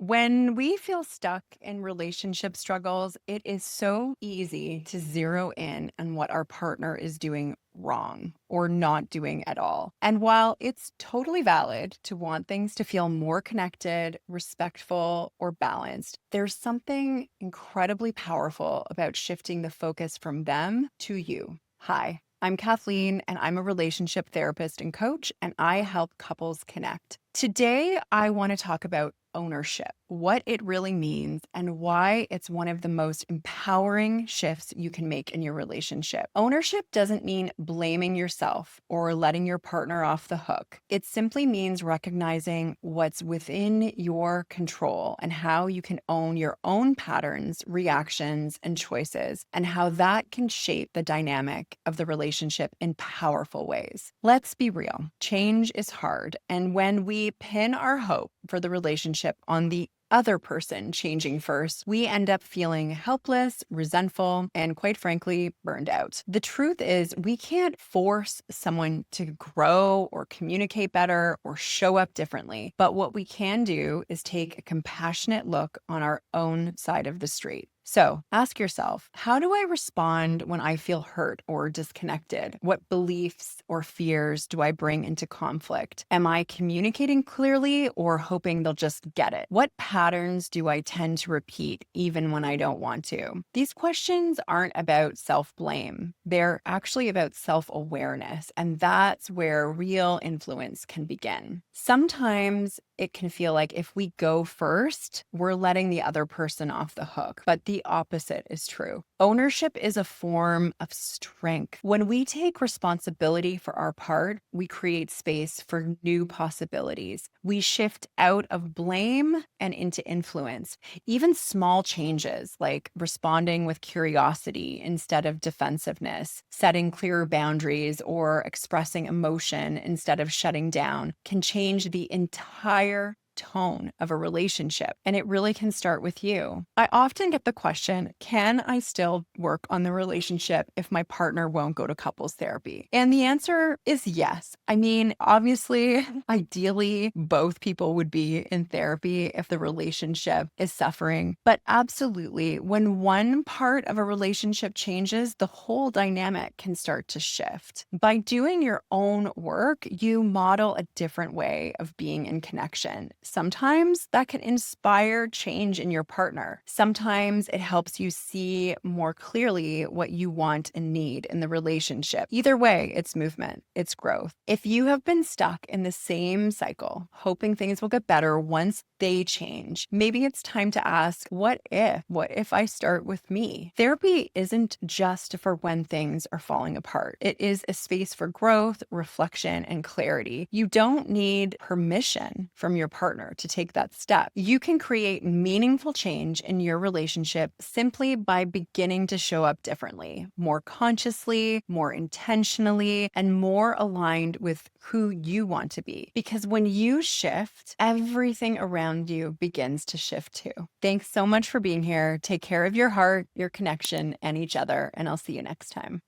When we feel stuck in relationship struggles, it is so easy to zero in on what our partner is doing wrong or not doing at all. And while it's totally valid to want things to feel more connected, respectful, or balanced, there's something incredibly powerful about shifting the focus from them to you. Hi. I'm Kathleen, and I'm a relationship therapist and coach, and I help couples connect. Today, I want to talk about ownership, what it really means, and why it's one of the most empowering shifts you can make in your relationship. Ownership doesn't mean blaming yourself or letting your partner off the hook. It simply means recognizing what's within your control and how you can own your own patterns, reactions, and choices, and how that can shape the dynamic of the relationship in powerful ways. Let's be real. Change is hard, and when we pin our hope for the relationship on the other person changing first, we end up feeling helpless, resentful, and quite frankly, burned out. The truth is, we can't force someone to grow or communicate better or show up differently. But what we can do is take a compassionate look on our own side of the street. So ask yourself, how do I respond when I feel hurt or disconnected? What beliefs or fears do I bring into conflict? Am I communicating clearly or hoping they'll just get it? What patterns do I tend to repeat even when I don't want to? These questions aren't about self-blame. They're actually about self-awareness, and that's where real influence can begin. Sometimes it can feel like if we go first, we're letting the other person off the hook. But the opposite is true. Ownership is a form of strength. When we take responsibility for our part, we create space for new possibilities. We shift out of blame and into influence. Even small changes like responding with curiosity instead of defensiveness, setting clearer boundaries, or expressing emotion instead of shutting down can change the entire tone of a relationship. And it really can start with you. I often get the question, can I still work on the relationship if my partner won't go to couples therapy? And the answer is yes. I mean, obviously, ideally, both people would be in therapy if the relationship is suffering. But absolutely, when one part of a relationship changes, the whole dynamic can start to shift. By doing your own work, you model a different way of being in connection. Sometimes that can inspire change in your partner. Sometimes it helps you see more clearly what you want and need in the relationship. Either way, it's movement, it's growth. If you have been stuck in the same cycle, hoping things will get better once they change, maybe it's time to ask, what if? What if I start with me? Therapy isn't just for when things are falling apart. It is a space for growth, reflection, and clarity. You don't need permission from your partner to take that step. You can create meaningful change in your relationship simply by beginning to show up differently, more consciously, more intentionally, and more aligned with who you want to be. Because when you shift, everything around you begins to shift too. Thanks so much for being here. Take care of your heart, your connection, and each other, and I'll see you next time.